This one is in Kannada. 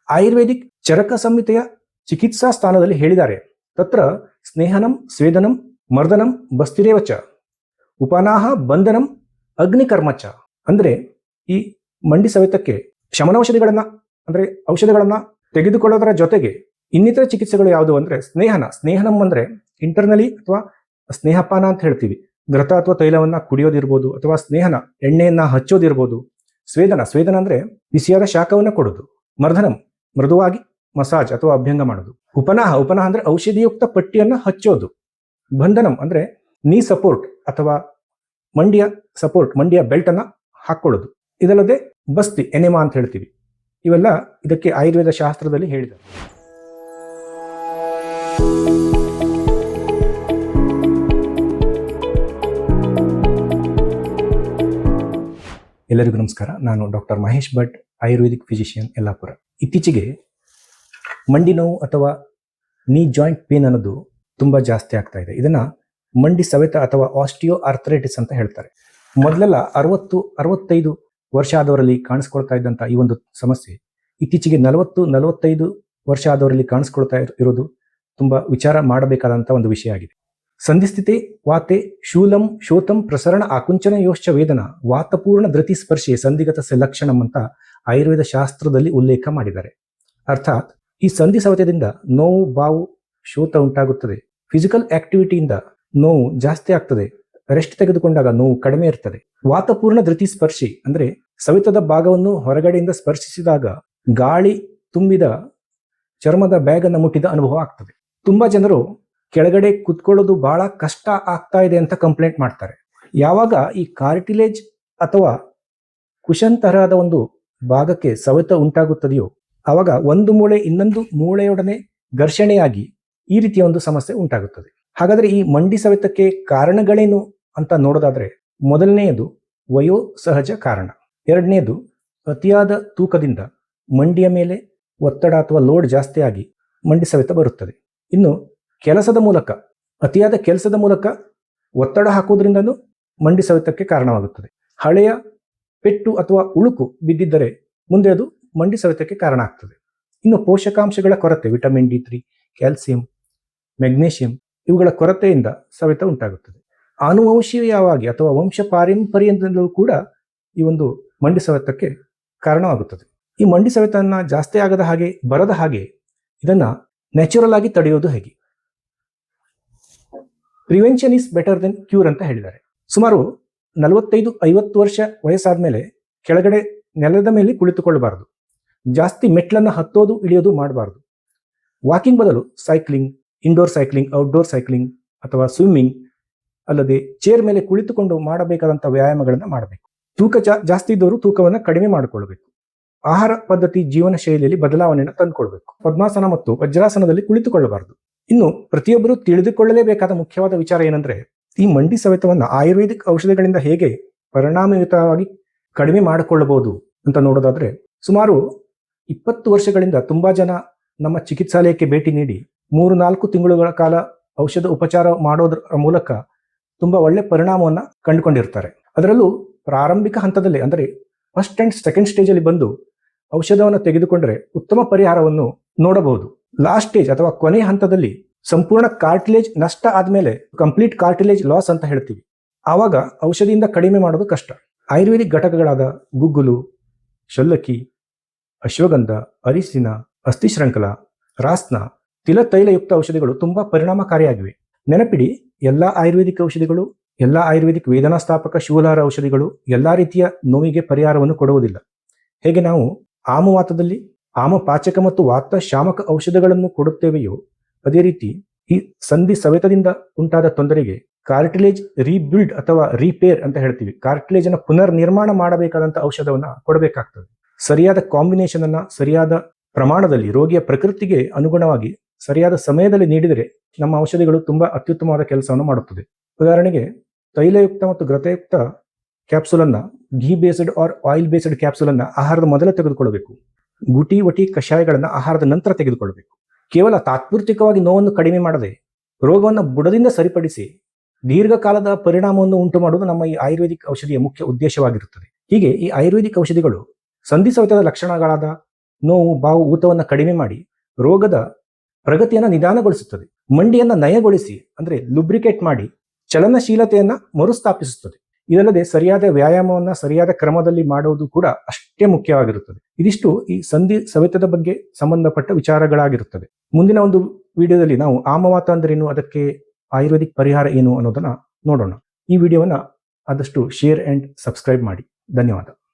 ಆಯುರ್ವೇದಿಕ್ ಚರಕ ಸಂಹಿತೆಯ ಚಿಕಿತ್ಸಾ ಸ್ಥಾನದಲ್ಲಿ ಹೇಳಿದ್ದಾರೆ. ತತ್ರ ಸ್ನೇಹನಂ ಸ್ವೇದನಂ ಮರ್ದನಂ ಬಸ್ತಿರೇವಚ ಉಪನಾಹ ಬಂಧನಂ ಅಗ್ನಿಕರ್ಮಚ. ಅಂದ್ರೆ ಈ ಮಂಡಿ ಸವೆತಕ್ಕೆ ಶಮನೌಷಧಿಗಳನ್ನ ಅಂದ್ರೆ ಔಷಧಿಗಳನ್ನ ತೆಗೆದುಕೊಳ್ಳೋದರ ಜೊತೆಗೆ ಇನ್ನಿತರ ಚಿಕಿತ್ಸೆಗಳು ಯಾವುದು ಅಂದ್ರೆ ಸ್ನೇಹನಂ ಅಂದ್ರೆ ಇಂಟರ್ನಲಿ ಅಥವಾ ಸ್ನೇಹಪಾನ ಅಂತ ಹೇಳ್ತೀವಿ. ಘೃತ ಅಥವಾ ತೈಲವನ್ನ ಕುಡಿಯೋದಿರ್ಬೋದು, ಅಥವಾ ಸ್ನೇಹನ ಎಣ್ಣೆಯನ್ನ ಹಚ್ಚೋದಿರ್ಬೋದು. ಸ್ವೇದನ ಅಂದ್ರೆ ಬಿಸಿಯಾದ ಶಾಖವನ್ನ ಕೊಡೋದು. ಮರ್ದನಂ ಮೃದುವಾಗಿ ಮಸಾಜ್ ಅಥವಾ ಅಭ್ಯಂಗ ಮಾಡೋದು. ಉಪನಾಹ ಅಂದ್ರೆ ಔಷಧಿಯುಕ್ತ ಪಟ್ಟಿಯನ್ನ ಹಚ್ಚೋದು. ಬಂಧನಂ ಅಂದ್ರೆ ನೀ ಸಪೋರ್ಟ್ ಅಥವಾ ಮಂಡಿಯ ಬೆಲ್ಟ್ ಅನ್ನ ಹಾಕೊಳ್ಳೋದು. ಇದಲ್ಲದೆ ಬಸ್ತಿ ಎನೆಮಾ ಅಂತ ಹೇಳ್ತೀವಿ. ಇವೆಲ್ಲ ಇದಕ್ಕೆ ಆಯುರ್ವೇದ ಶಾಸ್ತ್ರದಲ್ಲಿ ಹೇಳಿದ್ದಾರೆ. ಎಲ್ಲರಿಗೂ ನಮಸ್ಕಾರ. ನಾನು ಡಾಕ್ಟರ್ ಮಹೇಶ್ ಭಟ್, ಆಯುರ್ವೇದಿಕ್ ಫಿಸಿಷಿಯನ್, ಯಲ್ಲಾಪುರ. ಇತ್ತೀಚೆಗೆ ಮಂಡಿ ನೋವು ಅಥವಾ ನೀ ಜಾಯಿಂಟ್ ಪೇನ್ ಅನ್ನೋದು ತುಂಬಾ ಜಾಸ್ತಿ ಆಗ್ತಾ ಇದೆ. ಇದನ್ನ ಮಂಡಿ ಸವೆತ ಅಥವಾ ಆಸ್ಟಿಯೋ ಆರ್ಥರೈಟಿಸ್ ಅಂತ ಹೇಳ್ತಾರೆ. ಮೊದಲೆಲ್ಲ 60-65 ವರ್ಷ ಆದವರಲ್ಲಿ ಕಾಣಿಸ್ಕೊಳ್ತಾ ಇದ್ದಂತ ಈ ಒಂದು ಸಮಸ್ಯೆ ಇತ್ತೀಚೆಗೆ 40-45 ವರ್ಷ ಆದವರಲ್ಲಿ ಕಾಣಿಸ್ಕೊಳ್ತಾ ಇರೋದು ತುಂಬಾ ವಿಚಾರ ಮಾಡಬೇಕಾದಂತ ಒಂದು ವಿಷಯ ಆಗಿದೆ. ಸಂಧಿಸ್ಥಿತೆ ವಾತೆ ಶೂಲಂ ಶೋತಂ ಪ್ರಸರಣ ಆಕುಂಚನ ಯೋಶ್ಚ ವೇದನ ವಾತಪೂರ್ಣ ಧೃತಿ ಸ್ಪರ್ಶೆ ಸಂಧಿಗತ ಲಕ್ಷಣಂ ಅಂತ ಆಯುರ್ವೇದ ಶಾಸ್ತ್ರದಲ್ಲಿ ಉಲ್ಲೇಖ ಮಾಡಿದ್ದಾರೆ. ಅರ್ಥಾತ್ ಈ ಸಂಧಿ ಸವೆತದಿಂದ ನೋವು, ಬಾವು, ಶೋತ ಉಂಟಾಗುತ್ತದೆ. ಫಿಸಿಕಲ್ ಆಕ್ಟಿವಿಟಿಯಿಂದ ನೋವು ಜಾಸ್ತಿ ಆಗ್ತದೆ. ರೆಸ್ಟ್ ತೆಗೆದುಕೊಂಡಾಗ ನೋವು ಕಡಿಮೆ ಇರ್ತದೆ. ವಾತಪೂರ್ಣ ಧೃತಿ ಸ್ಪರ್ಶಿ ಅಂದ್ರೆ ಸವೆತದ ಭಾಗವನ್ನು ಹೊರಗಡೆಯಿಂದ ಸ್ಪರ್ಶಿಸಿದಾಗ ಗಾಳಿ ತುಂಬಿದ ಚರ್ಮದ ಬ್ಯಾಗ್ ಅನ್ನು ಮುಟ್ಟಿದ ಅನುಭವ ಆಗ್ತದೆ. ತುಂಬಾ ಜನರು ಕೆಳಗಡೆ ಕುತ್ಕೊಳ್ಳೋದು ಬಹಳ ಕಷ್ಟ ಆಗ್ತಾ ಇದೆ ಅಂತ ಕಂಪ್ಲೇಂಟ್ ಮಾಡ್ತಾರೆ. ಯಾವಾಗ ಈ ಕಾರ್ಟಿಲೇಜ್ ಅಥವಾ ಕುಶನ್ ತರಹದ ಒಂದು ಭಾಗಕ್ಕೆ ಸವೆತ ಉಂಟಾಗುತ್ತದೆಯೋ ಆವಾಗ ಒಂದು ಮೂಳೆ ಇನ್ನೊಂದು ಮೂಳೆಯೊಡನೆ ಘರ್ಷಣೆಯಾಗಿ ಈ ರೀತಿಯ ಒಂದು ಸಮಸ್ಯೆ ಉಂಟಾಗುತ್ತದೆ. ಹಾಗಾದ್ರೆ ಈ ಮಂಡಿ ಸವೆತಕ್ಕೆ ಕಾರಣಗಳೇನು ಅಂತ ನೋಡೋದಾದ್ರೆ, ಮೊದಲನೆಯದು ವಯೋಸಹಜ ಕಾರಣ. ಎರಡನೆಯದು ಅತಿಯಾದ ತೂಕದಿಂದ ಮಂಡಿಯ ಮೇಲೆ ಒತ್ತಡ ಅಥವಾ ಲೋಡ್ ಜಾಸ್ತಿ ಆಗಿ ಮಂಡಿ ಸವೆತ ಬರುತ್ತದೆ. ಇನ್ನು ಅತಿಯಾದ ಕೆಲಸದ ಮೂಲಕ ಒತ್ತಡ ಹಾಕೋದ್ರಿಂದನೂ ಮಂಡಿ ಸವೆತಕ್ಕೆ ಕಾರಣವಾಗುತ್ತದೆ. ಹಳೆಯ ಪೆಟ್ಟು ಅಥವಾ ಉಳುಕು ಬಿದ್ದಿದ್ದರೆ ಮುಂದೆ ಅದು ಮಂಡಿ ಸವೆತಕ್ಕೆ ಕಾರಣ ಆಗ್ತದೆ. ಇನ್ನು ಪೋಷಕಾಂಶಗಳ ಕೊರತೆ, ವಿಟಮಿನ್ D3, ಕ್ಯಾಲ್ಸಿಯಂ, ಮೆಗ್ನೀಷಿಯಂ ಇವುಗಳ ಕೊರತೆಯಿಂದ ಸವೆತ ಉಂಟಾಗುತ್ತದೆ. ಆನುವಂಶೀಯವಾಗಿ ಅಥವಾ ವಂಶ ಪಾರಂಪರ್ಯದಿಂದಲೂ ಕೂಡ ಈ ಒಂದು ಮಂಡಿ ಸವೆತಕ್ಕೆ ಕಾರಣವಾಗುತ್ತದೆ. ಈ ಮಂಡಿ ಸವೆತನ ಜಾಸ್ತಿ ಬರದ ಹಾಗೆ ಇದನ್ನ ನ್ಯಾಚುರಲ್ ಆಗಿ ತಡೆಯೋದು ಹೇಗೆ? Prevention is better then cure ಅಂತ ಹೇಳಿದ್ದಾರೆ. ಸುಮಾರು 45-50 ವರ್ಷ ವಯಸ್ಸಾದ್ಮೇಲೆ ಕೆಳಗಡೆ ನೆಲದ ಮೇಲೆ ಕುಳಿತುಕೊಳ್ಳಬಾರದು. ಜಾಸ್ತಿ ಮೆಟ್ಲನ್ನ ಹತ್ತೋದು ಇಳಿಯೋದು ಮಾಡಬಾರದು. ವಾಕಿಂಗ್ ಬದಲು cycling, indoor cycling, outdoor cycling ಅಥವಾ ಸ್ವಿಮ್ಮಿಂಗ್, ಅಲ್ಲದೆ ಚೇರ್ ಮೇಲೆ ಕುಳಿತುಕೊಂಡು ಮಾಡಬೇಕಾದಂಥ ವ್ಯಾಯಾಮಗಳನ್ನು ಮಾಡಬೇಕು. ತೂಕ ಜಾಸ್ತಿ ಇದ್ದವರು ತೂಕವನ್ನು ಕಡಿಮೆ ಮಾಡಿಕೊಳ್ಬೇಕು. ಆಹಾರ ಪದ್ಧತಿ, ಜೀವನ ಶೈಲಿಯಲ್ಲಿ ಬದಲಾವಣೆಯನ್ನು ತಂದುಕೊಳ್ಬೇಕು. ಪದ್ಮಾಸನ ಮತ್ತು ವಜ್ರಾಸನದಲ್ಲಿ ಕುಳಿತುಕೊಳ್ಳಬಾರದು. ಇನ್ನು ಪ್ರತಿಯೊಬ್ಬರು ತಿಳಿದುಕೊಳ್ಳಲೇಬೇಕಾದ ಮುಖ್ಯವಾದ ವಿಚಾರ ಏನಂದ್ರೆ, ಈ ಮಂಡಿ ಸವೆತವನ್ನ ಆಯುರ್ವೇದಿಕ್ ಔಷಧಿಗಳಿಂದ ಹೇಗೆ ಪರಿಣಾಮಯುತವಾಗಿ ಕಡಿಮೆ ಮಾಡಿಕೊಳ್ಳಬಹುದು ಅಂತ ನೋಡೋದಾದ್ರೆ, ಸುಮಾರು 20 ವರ್ಷಗಳಿಂದ ತುಂಬಾ ಜನ ನಮ್ಮ ಚಿಕಿತ್ಸಾಲಯಕ್ಕೆ ಭೇಟಿ ನೀಡಿ 3-4 ತಿಂಗಳುಗಳ ಕಾಲ ಔಷಧ ಉಪಚಾರ ಮಾಡೋದ್ರ ಮೂಲಕ ತುಂಬಾ ಒಳ್ಳೆ ಪರಿಣಾಮವನ್ನ ಕಂಡುಕೊಂಡಿರ್ತಾರೆ. ಅದರಲ್ಲೂ ಪ್ರಾರಂಭಿಕ ಹಂತದಲ್ಲಿ ಅಂದ್ರೆ ಫಸ್ಟ್ ಅಂಡ್ ಸೆಕೆಂಡ್ ಸ್ಟೇಜ್ ಅಲ್ಲಿ ಬಂದು ಔಷಧವನ್ನು ತೆಗೆದುಕೊಂಡ್ರೆ ಉತ್ತಮ ಪರಿಹಾರವನ್ನು ನೋಡಬಹುದು. ಲಾಸ್ಟ್ ಸ್ಟೇಜ್ ಅಥವಾ ಕೊನೆಯ ಹಂತದಲ್ಲಿ ಸಂಪೂರ್ಣ ಕಾರ್ಟಿಲೇಜ್ ನಷ್ಟ ಆದ್ಮೇಲೆ ಕಂಪ್ಲೀಟ್ ಕಾರ್ಟಿಲೇಜ್ ಲಾಸ್ ಅಂತ ಹೇಳ್ತೀವಿ. ಆವಾಗ ಔಷಧಿಯಿಂದ ಕಡಿಮೆ ಮಾಡೋದು ಕಷ್ಟ. ಆಯುರ್ವೇದಿಕ್ ಘಟಕಗಳಾದ ಗುಗ್ಗುಲು, ಶೊಲ್ಲಕ್ಕಿ, ಅಶ್ವಗಂಧ, ಅರಿಸಿನ, ಅಸ್ಥಿಶೃಂಖಲ, ರಾಸ್ನ, ತಿಲತೈಲಯುಕ್ತ ಔಷಧಿಗಳು ತುಂಬಾ ಪರಿಣಾಮಕಾರಿಯಾಗಿವೆ. ನೆನಪಿಡಿ, ಎಲ್ಲಾ ಆಯುರ್ವೇದಿಕ್ ಔಷಧಿಗಳು, ಎಲ್ಲಾ ಆಯುರ್ವೇದಿಕ್ ವೇದನಾಸ್ಥಾಪಕ ಶಿವಲಾರ ಔಷಧಿಗಳು ಎಲ್ಲಾ ರೀತಿಯ ನೋವಿಗೆ ಪರಿಹಾರವನ್ನು ಕೊಡುವುದಿಲ್ಲ. ಹೇಗೆ ನಾವು ಆಮವಾತದಲ್ಲಿ ಆಮಪಾಚಕ ಮತ್ತು ವಾತ ಶಾಮಕ ಔಷಧಗಳನ್ನು ಕೊಡುತ್ತೇವೆಯೋ ಅದೇ ರೀತಿ ಈ ಸಂಧಿ ಸವೆತದಿಂದ ಉಂಟಾದ ತೊಂದರೆಗೆ ಕಾರ್ಟಿಲೇಜ್ ರೀಬಿಲ್ಡ್ ಅಥವಾ ರೀಪೇರ್ ಅಂತ ಹೇಳ್ತೀವಿ, ಕಾರ್ಟಿಲೇಜ್ ಅನ್ನು ಪುನರ್ ನಿರ್ಮಾಣ ಮಾಡಬೇಕಾದಂತ ಔಷಧವನ್ನ ಕೊಡಬೇಕಾಗ್ತದೆ. ಸರಿಯಾದ ಕಾಂಬಿನೇಷನ್ ಅನ್ನ ಸರಿಯಾದ ಪ್ರಮಾಣದಲ್ಲಿ ರೋಗಿಯ ಪ್ರಕೃತಿಗೆ ಅನುಗುಣವಾಗಿ ಸರಿಯಾದ ಸಮಯದಲ್ಲಿ ನೀಡಿದರೆ ನಮ್ಮ ಔಷಧಿಗಳು ತುಂಬಾ ಅತ್ಯುತ್ತಮವಾದ ಕೆಲಸವನ್ನು ಮಾಡುತ್ತದೆ. ಉದಾಹರಣೆಗೆ ತೈಲಯುಕ್ತ ಮತ್ತು ಘೃತಯುಕ್ತ ಕ್ಯಾಪ್ಸುಲ್ ಅನ್ನ, ghee based or oil based capsule ಅನ್ನ ಆಹಾರದ ಮೊದಲು ತೆಗೆದುಕೊಳ್ಳಬೇಕು. ಗುಟಿ ವಟಿ ಕಷಾಯಗಳನ್ನ ಆಹಾರದ ನಂತರ ತೆಗೆದುಕೊಳ್ಳಬೇಕು. ಕೇವಲ ತಾತ್ಪೂರ್ತಿಕವಾಗಿ ನೋವನ್ನು ಕಡಿಮೆ ಮಾಡದೆ ರೋಗವನ್ನು ಬುಡದಿಂದ ಸರಿಪಡಿಸಿ ದೀರ್ಘಕಾಲದ ಪರಿಣಾಮವನ್ನು ಉಂಟು ಮಾಡುವುದು ನಮ್ಮ ಈ ಆಯುರ್ವೇದಿಕ್ ಔಷಧಿಯ ಮುಖ್ಯ ಉದ್ದೇಶವಾಗಿರುತ್ತದೆ. ಹೀಗೆ ಈ ಆಯುರ್ವೇದಿಕ್ ಔಷಧಿಗಳು ಸಂಧಿ ಸವೆತದ ಲಕ್ಷಣಗಳಾದ ನೋವು, ಬಾವು, ಊತವನ್ನು ಕಡಿಮೆ ಮಾಡಿ ರೋಗದ ಪ್ರಗತಿಯನ್ನು ನಿಧಾನಗೊಳಿಸುತ್ತದೆ. ಮಂಡಿಯನ್ನು ನಯಗೊಳಿಸಿ ಅಂದರೆ ಲುಬ್ರಿಕೇಟ್ ಮಾಡಿ ಚಲನಶೀಲತೆಯನ್ನು ಮರುಸ್ಥಾಪಿಸುತ್ತದೆ. ಇದಲ್ಲದೆ ಸರಿಯಾದ ವ್ಯಾಯಾಮವನ್ನು ಸರಿಯಾದ ಕ್ರಮದಲ್ಲಿ ಮಾಡುವುದು ಕೂಡ ಅಷ್ಟೇ ಮುಖ್ಯವಾಗಿರುತ್ತದೆ. ಇದಿಷ್ಟು ಈ ಸಂಧಿ ಸವೆತದ ಬಗ್ಗೆ ಸಂಬಂಧಪಟ್ಟ ವಿಚಾರಗಳಾಗಿರುತ್ತದೆ. ಮುಂದಿನ ಒಂದು ವಿಡಿಯೋದಲ್ಲಿ ನಾವು ಆಮವಾತ ಅಂದ್ರೇನು, ಅದಕ್ಕೆ ಆಯುರ್ವೇದಿಕ್ ಪರಿಹಾರ ಏನು ಅನ್ನೋದನ್ನ ನೋಡೋಣ. ಈ ವಿಡಿಯೋವನ್ನ ಆದಷ್ಟು ಶೇರ್ ಅಂಡ್ ಸಬ್ಸ್ಕ್ರೈಬ್ ಮಾಡಿ. ಧನ್ಯವಾದ.